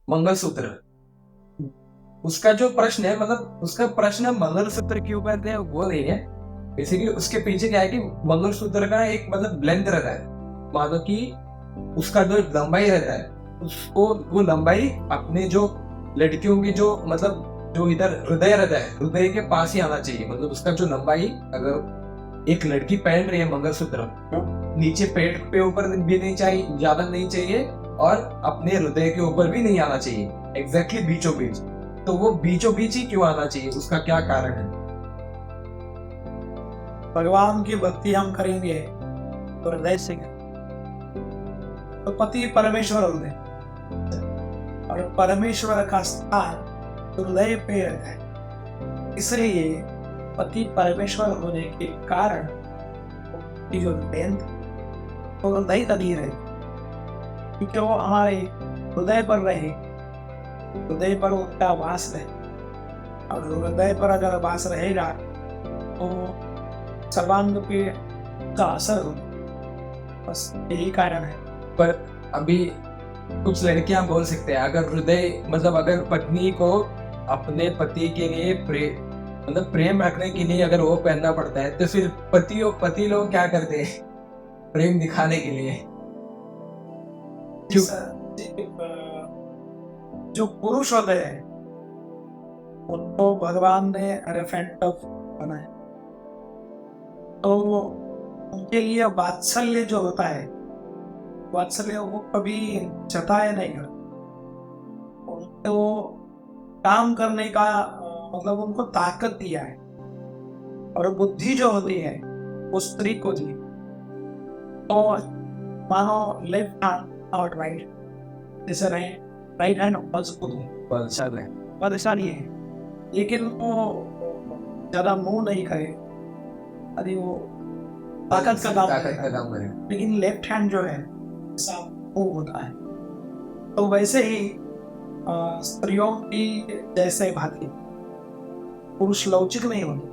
मंगलसूत्र। उसका जो प्रश्न है, मतलब उसका प्रश्न मंगलसूत्र के ऊपर है वो नहीं है। बेसिकली उसके पीछे क्या है कि मंगलसूत्र का एक मतलब लेंथ रहता है, मानो कि उसका जो लंबाई रहता है, उसको वो लंबाई अपने जो लड़कियों की जो मतलब जो इधर हृदय रहता है, हृदय के पास ही आना चाहिए। मतलब उसका जो लंबाई, अगर एक लड़की पहन रही है मंगलसूत्र, नीचे पेट पे ऊपर भी नहीं चाहिए, ज्यादा नहीं चाहिए, और अपने हृदय के ऊपर भी नहीं आना चाहिए, एग्जैक्टली बीचों बीच। तो वो बीचों बीच ही क्यों आना चाहिए, उसका क्या कारण है? भगवान की भक्ति हम करेंगे तो हृदय से, तो पति परमेश्वर होते हैं और परमेश्वर का स्थान हृदय पे रहता है। इसलिए पति परमेश्वर होने के कारण की जो लेंथ वो हृदय तक ही रहे, क्योंकि वो हमारे हृदय पर रहे, हृदय पर उसका वास रहे। और हृदय पर अगर वास रहेगा तो सर्वांग पे का असर हो, बस यही कारण है। पर अभी कुछ लड़कियां बोल सकते हैं, अगर हृदय मतलब अगर पत्नी को अपने पति के लिए मतलब प्रेम रखने के लिए अगर वो पहनना पड़ता है, तो फिर पति लोग क्या करते हैं प्रेम दिखाने के लिए? क्यों? जो पुरुष होते हैं उनको भगवान ने एलिफेंट ऑफ बनाया, तो उनके लिए वात्सल्य जो होता है, वात्सल्य वो कभी जताया नहीं करते। उनको काम करने का मतलब उनको ताकत दिया है, और बुद्धि जो होती है वो स्त्री को दी। तो मानो लेफ्ट हैंड और राइट, जैसे राइट हैंड मजबूत है, बलशाली है, लेकिन वो ज्यादा मुंह नहीं करे, अरे वो ताकत का काम करे। लेकिन लेफ्ट हैंड जो है ऐसा मुंह होता है। तो वैसे ही स्त्रियों की जैसे भांति पुरुष लौचिक नहीं होते,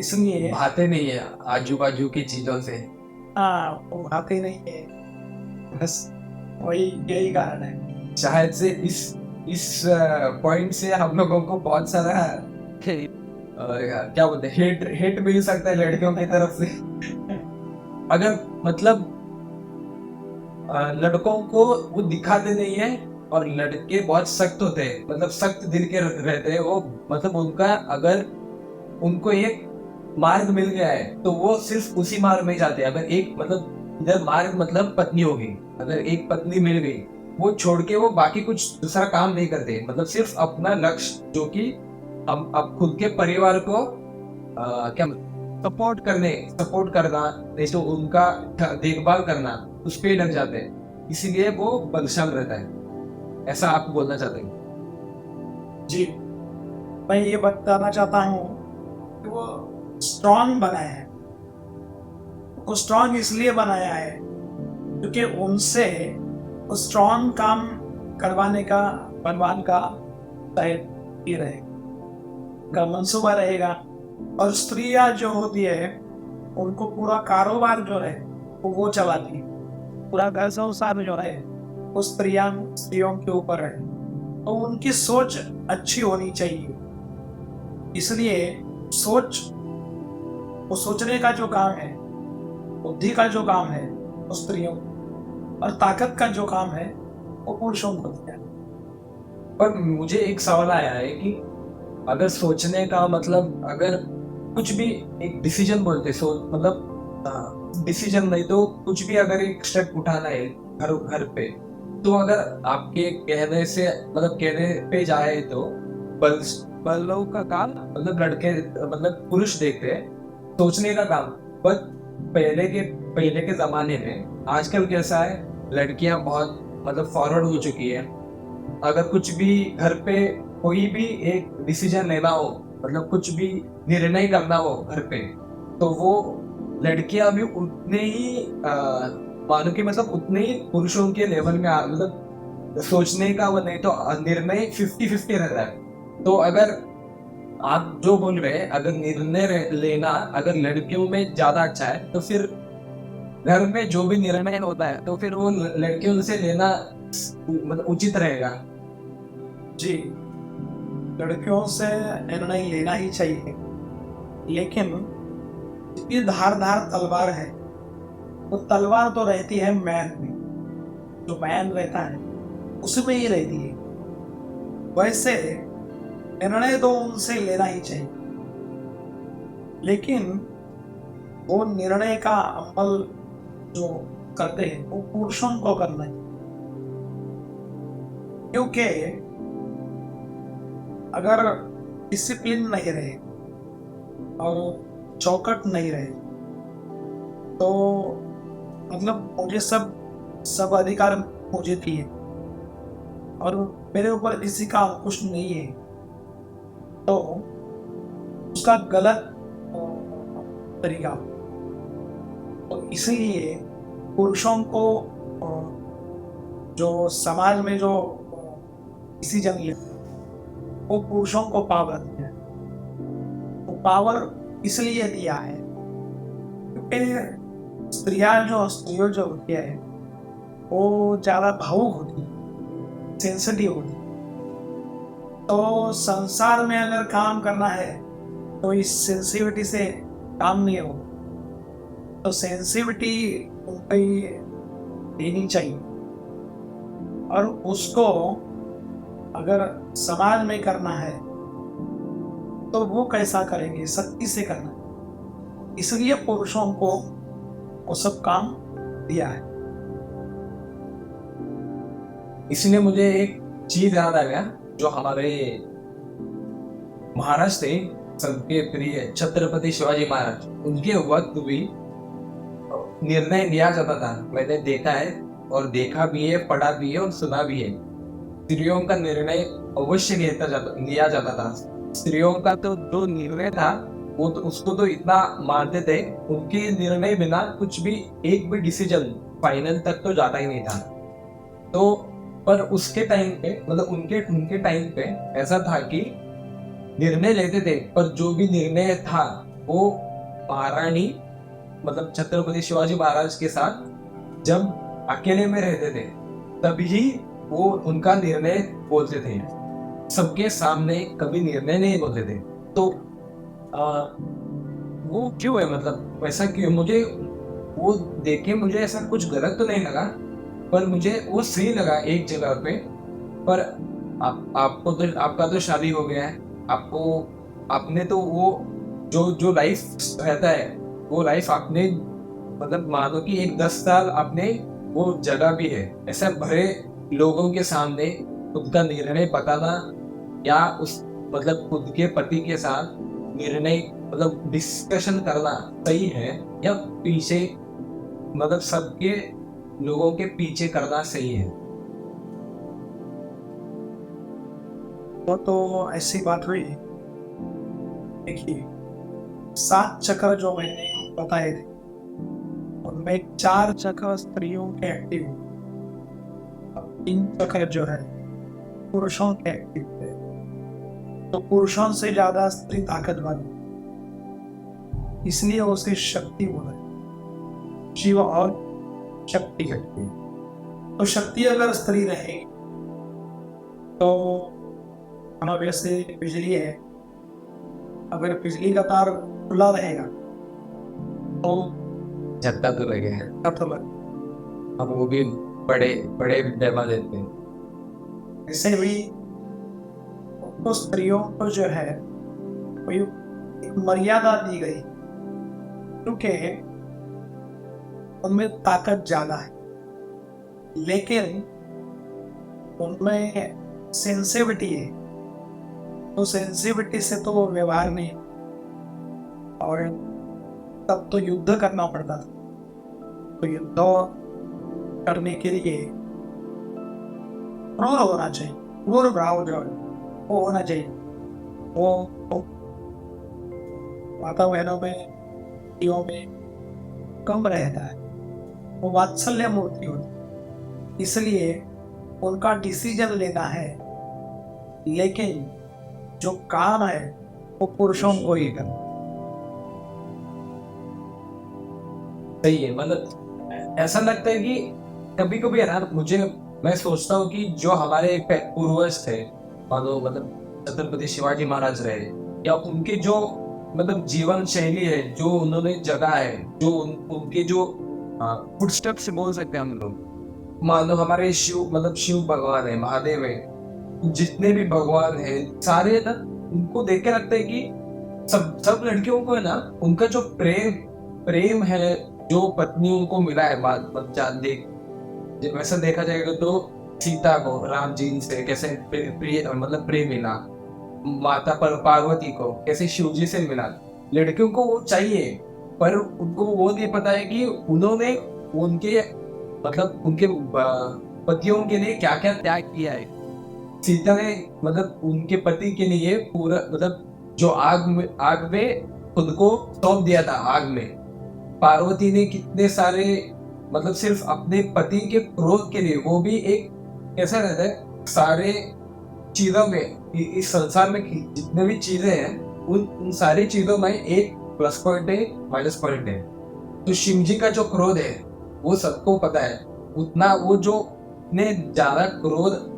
इसलिए भाते नहीं है आजू बाजू की चीजों से। वो भाते नहीं है, बस वही यही कारण है। शायद से इस पॉइंट से हम लोगों को बहुत सारा क्या बोलते हैं हेट मिल सकता है लड़कियों की तरफ से। अगर मतलब लड़कों को वो दिखाते नहीं है, और लड़के बहुत सख्त होते हैं, मतलब सख्त दिल के रहते हैं वो। मतलब उनका अगर उनको एक मार्ग मिल गया है तो वो सिर्फ उसी मार्ग में जाते हैं। अगर एक मतलब इधर मार्ग मतलब पत्नी होगी, अगर एक पत्नी मिल गई, वो छोड़ के वो बाकी कुछ दूसरा काम नहीं करते। मतलब सिर्फ अपना लक्ष्य जो कि हम अब खुद के परिवार को क्या सपोर्ट करना, नहीं तो उनका देखभाल करना, उस पे लग जाते हैं। इसीलिए वो बदशाल रहता है। ऐसा आप बोलना चाहते हैं? जी, मैं ये बताना चाहता हूँ कि वो स्ट्रांग बनाया है। वो स्ट्रांग इसलिए बनाया है क्योंकि उनसे वो स्ट्रांग काम करवाने का भगवान का तय रहेगा, मंसूबा रहेगा। और स्त्रियां जो होती है उनको पूरा कारोबार जो है वो चलाती है, पूरा घर संसार जो है वो स्त्रियों के ऊपर है। तो उनकी सोच अच्छी होनी चाहिए, इसलिए वो सोचने का जो काम है, बुद्धि का जो काम है वो स्त्रियों, और ताकत का जो काम है वो पुरुषों को दिया। पर मुझे एक सवाल आया है कि अगर सोचने का मतलब अगर कुछ भी एक डिसीजन बोलते मतलब डिसीजन नहीं तो कुछ भी अगर एक स्टेप उठाना है घर घर पे, तो अगर आपके कहने से मतलब कहने पे जाए तो बलों का काम मतलब लड़के मतलब पुरुष देखते हैं सोचने का काम। पर पहले के जमाने में, आजकल कैसा है, लड़कियां बहुत मतलब फॉरवर्ड हो चुकी है। अगर कुछ भी घर पे कोई भी एक डिसीजन लेना हो, मतलब कुछ भी निर्णय करना हो घर पे, तो वो लड़कियां भी उतने ही मानो कि मतलब उतने ही पुरुषों के लेवल में मतलब सोचने का वो, नहीं तो निर्णय 50-50 रहता है। तो अगर आप जो बोल रहे हैं अगर निर्णय लेना अगर लड़कियों में ज्यादा अच्छा है, तो फिर घर में जो भी निर्णय होता है तो फिर वो लड़कियों से लेना मतलब उचित रहेगा। जी, लड़कियों से निर्णय लेना ही चाहिए, लेकिन इतनी धारदार तलवार है, वो तलवार तो रहती है मैन में, जो मैन रहता है उसमें ही रहती है। वैसे निर्णय तो उनसे लेना ही चाहिए, लेकिन वो निर्णय का अमल जो करते हैं वो पुरुषों को करना है, क्योंकि अगर डिसिप्लिन नहीं रहे और चौकट नहीं रहे तो मतलब मुझे सब अधिकार मुझे दिए और मेरे ऊपर किसी का अंकुश नहीं है, तो उसका गलत तरीका। तो इसलिए पुरुषों को जो समाज में जो डिसीजन ले वो पुरुषों को पावर दिया है। वो पावर इसलिए दिया है क्योंकि स्त्रियों जो होती है वो ज्यादा भावुक होती है, सेंसिटिव होती है। तो संसार में अगर काम करना है तो इस सेंसिटिविटी से काम नहीं हो, तो सेंसिटिविटी उनको देनी चाहिए। और उसको अगर समाज में करना है तो वो कैसा करेंगे, सख्ती से करना है। इसलिए पुरुषों को वो सब काम दिया है। इसलिए मुझे एक चीज याद आ गया, जो हमारे महाराज थे सबके प्रिय छत्रपति शिवाजी महाराज, उनके वक्त भी निर्णय लिया जाता था। मैंने देखा है और देखा भी है, पढ़ा भी है और सुना भी है। स्त्रियों का निर्णय अवश्य लिया जाता था। स्त्रियों का तो जो निर्णय था वो तो उसको तो इतना मानते थे, उनके निर्णय बिना कुछ भी एक भी डिसीजन फाइनल तक तो जाता ही नहीं था। तो पर उसके टाइम पे मतलब उनके टाइम पे ऐसा था कि निर्णय लेते थे, पर जो भी निर्णय था वो महारानी मतलब छत्रपति शिवाजी महाराज के साथ जब अकेले में रहते थे तभी वो उनका निर्णय बोलते थे, सबके सामने कभी निर्णय नहीं बोलते थे। तो वो क्यों है, मतलब वैसा क्यों? मुझे वो देख के मुझे ऐसा कुछ गलत तो नहीं लगा, पर मुझे वो सही लगा एक जगह पे। पर आपको तो आपका तो शादी हो गया है, आपने तो वो जो लाइफ रहता है वो लाइफ आपने मतलब मानो कि एक 10 साल आपने वो जगह भी है ऐसा भरे लोगों के सामने खुद का निर्णय बताना, या उस मतलब खुद के पति के साथ निर्णय मतलब डिस्कशन करना सही है, या पीछे मतलब सबके लोगों के पीछे करना सही है? वो तो ऐसी बात हुई। देखिए, 7 चक्र जो मैंने बताए थे उनमें 4 चक्र स्त्रियों के एक्टिव, 3 चक्र जो है पुरुषों के एक्टिव थे। तो पुरुषों से ज्यादा स्त्री ताकतवर, इसलिए उसे शक्ति बोला है। शिव और शक्ति घटती। तो शक्ति अगर स्त्री रहे तो हमारे से बिजली है, अगर बिजली का तार खुला रहेगा तो झटका तो लगे हैं, अब वो भी बड़े बड़े डरमा देते हैं। ऐसे भी तो स्त्रियों को जो है वो एक मर्यादा दी गई, क्योंकि उनमें ताकत ज्यादा है, लेकिन उनमें सेंसिटिविटी है। तो सेंसिटिविटी से तो वो व्यवहार नहीं, और तब तो युद्ध करना पड़ता था। तो युद्ध करने के लिए क्रूर होना चाहिए, क्रूर भाव जो है वो होना चाहिए। वो माता बहनों में, बेटियों में कम रहता है, वो वात्सल्य मूर्ति होती, इसलिए उनका डिसीजन लेना है, लेकिन जो काम है वो पुरुषों को ही करना। सही है, मतलब ऐसा लगता है कि कभी कभी यार मुझे, मैं सोचता हूँ कि जो हमारे पूर्वज थे, मान लो मतलब छत्रपति शिवाजी महाराज रहे, या उनके जो मतलब जीवन शैली है जो उन्होंने जगा है, जो उनके जो फुटस्टेप से बोल सकते हैं हम लोग, मान लो हमारे शिव मतलब शिव भगवान है, महादेव है, जितने भी भगवान है सारे ना, उनको देख के लगता है कि सब सब लड़कियों को है ना, उनका जो प्रेम प्रेम है, जो पत्नियों को मिला है बात बच्चा देख, जब वैसा देखा जाएगा तो सीता को राम जी से कैसे प्रिय मतलब प्रेम मिला, माता पर पार्वती को कैसे शिव जी से मिला, लड़कियों को वो चाहिए, पर उनको वो नहीं पता है कि उन्होंने उनके मतलब उनके पतियों के लिए क्या क्या त्याग किया है। सीता ने मतलब उनके पति के लिए पूरा मतलब जो आग में खुद को सौंप दिया था आग में। पार्वती ने कितने सारे मतलब सिर्फ अपने पति के क्रोध के लिए, वो भी एक कैसा रहता है सारे चीजों में, इस संसार में जितने भी चीजें हैं उन सारी चीजों में एक प्लस पॉइंट है, माइनस पॉइंट है। तो शिव जी का जो क्रोध है वो सबको पता है, उतना वो जो ने ज्यादा क्रोध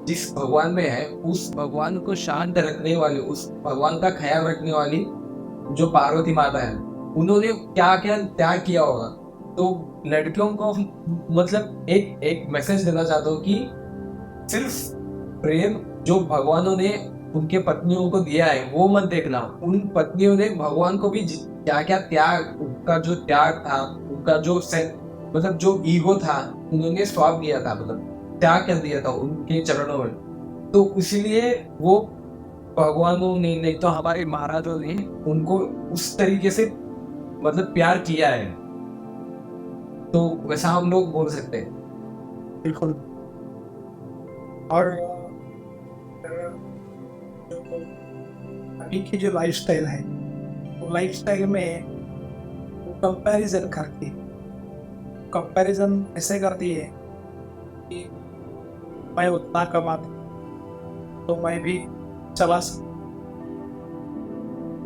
जिस भगवान में है, उस भगवान को शांत रखने वाली, उस भगवान का ख्याल रखने वाली जो पार्वती माता है, उन्होंने क्या क्या त्याग किया होगा। तो लड़कियों को मतलब एक एक मैसेज देना चाहता हूँ कि सिर्फ प्रेम जो भगवानों ने उनके पत्नियों को दिया है वो मत देखना, उन पत्नियों ने भगवान को भी क्या क्या त्याग, उनका जो त्याग था, उनका जो मतलब जो ईगो था, उन्होंने स्वाप दिया था, मतलब त्याग कर दिया था उनके चरणों में। तो इसीलिए वो भगवानों ने, नहीं तो हमारे महाराजों ने उनको उस तरीके से मतलब प्यार किया है। तो वैसा हम लोग बोल सकते हैं। बिल्कुल। और अभी की जो लाइफस्टाइल है, वो लाइफस्टाइल में कंपैरिजन करती है। कंपैरिजन ऐसे करती है कि मैं उतना कमाता तो मैं भी चला सकता।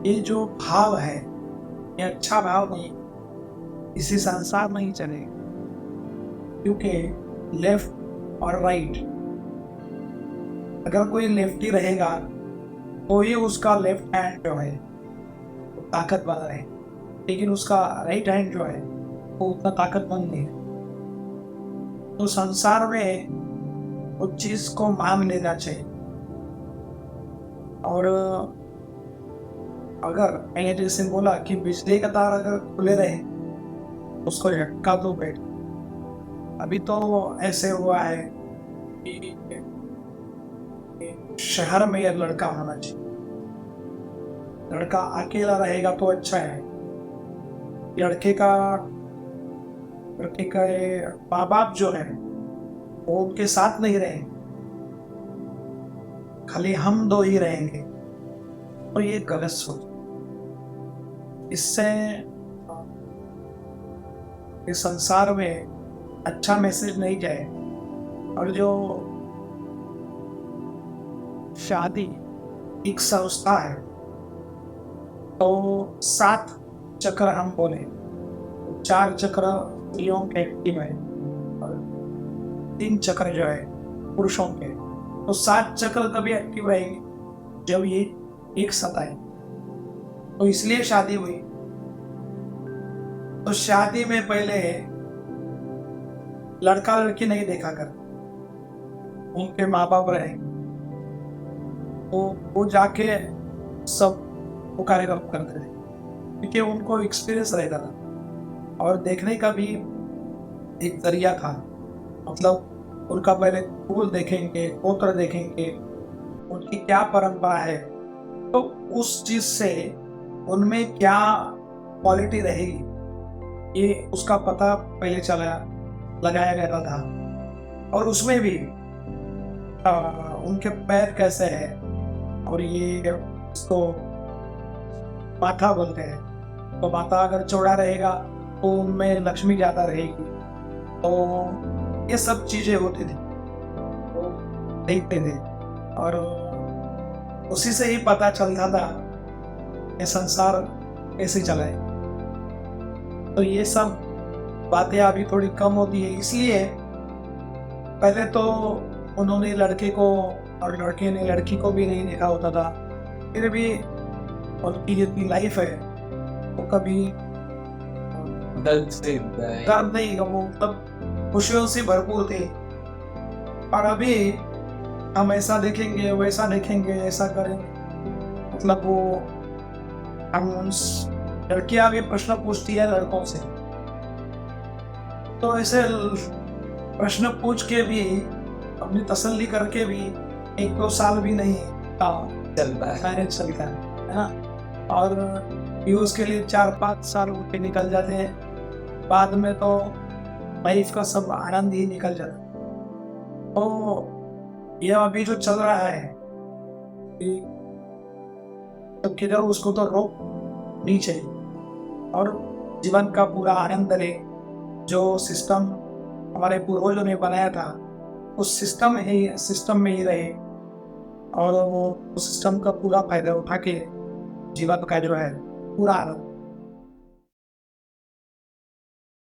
ये जो भाव है, ये अच्छा भाव नहीं, इसी संसार नहीं चलेगा। क्योंकि लेफ्ट और राइट, अगर कोई लेफ्टी रहेगा तो ये उसका लेफ्ट हैंड जो है वो ताकतवर है, लेकिन उसका राइट हैंड जो है वो उतना ताकतवर नहीं है। तो संसार में उस चीज को मान लेना चाहिए। और अगर मैंने जैसे बोला कि बिजली का तार अगर खुले रहे उसको झटका दो बैठ। अभी तो ऐसे हुआ है कि शहर में यह लड़का होना चाहिए, लड़का अकेला रहेगा तो अच्छा है। लड़के का माँ बाप जो है वो उनके साथ नहीं रहे, खाली हम दो ही रहेंगे, तो ये गलत सोच। इससे इस संसार में अच्छा मैसेज नहीं जाए। और जो शादी एक संस्था है, तो 7 चक्र हम बोले, 4 चक्र स्त्रियों के एक्टिव है और 3 चक्र जो है पुरुषों के। तो 7 चक्र तभी एक्टिव रहेंगे जब ये एक साथ आए। तो इसलिए शादी हुई। तो शादी में पहले लड़का लड़की नहीं देखा कर, उनके माँ बाप रहे, तो वो जाके सब वो कार्यक्रम करते थे, क्योंकि उनको एक्सपीरियंस रहता था और देखने का भी एक जरिया था। मतलब उनका पहले कुल देखेंगे, गोत्र देखेंगे, उनकी क्या परंपरा है, तो उस चीज से उनमें क्या क्वालिटी रहेगी ये उसका पता पहले लगाया गया था। और उसमें भी उनके पैर कैसे है, और ये इसको माथा बोलते हैं, तो माथा अगर चौड़ा रहेगा तो उनमें लक्ष्मी ज्यादा रहेगी। तो ये सब चीजें होती थी, तो देखते थे और उसी से ही पता चलता था ये संसार कैसे चला है। तो ये सब बातें अभी थोड़ी कम होती है, इसलिए पहले तो उन्होंने लड़के को और लड़के ने लड़की को भी नहीं देखा होता था, फिर भी उनकी जितनी लाइफ है वो कभी दर्द से गए। दर्द नहीं, वो मतलब खुशियों से भरपूर थे। और अभी हम ऐसा देखेंगे, वैसा देखेंगे, ऐसा करेंगे, मतलब वो हम लड़कियां भी प्रश्न पूछती है लड़कों से, तो ऐसे प्रश्न पूछ के भी अपनी तसल्ली करके भी 1-2 साल भी नहीं चलता है। मैरिज चलता है ना। और यूज के लिए 4-5 साल उनके निकल जाते हैं, बाद में तो लाइफ का सब आनंद ही निकल जाता है। तो ये अभी जो चल रहा है कि तो किधर उसको तो रोक नहीं चाहिए और जीवन का पूरा आनंद ले। जो सिस्टम हमारे पूर्वजों ने बनाया था उस सिस्टम में ही रहे और वो सिस्टम का पूरा फायदा उठा के जीवन का जो है पूरा आनंद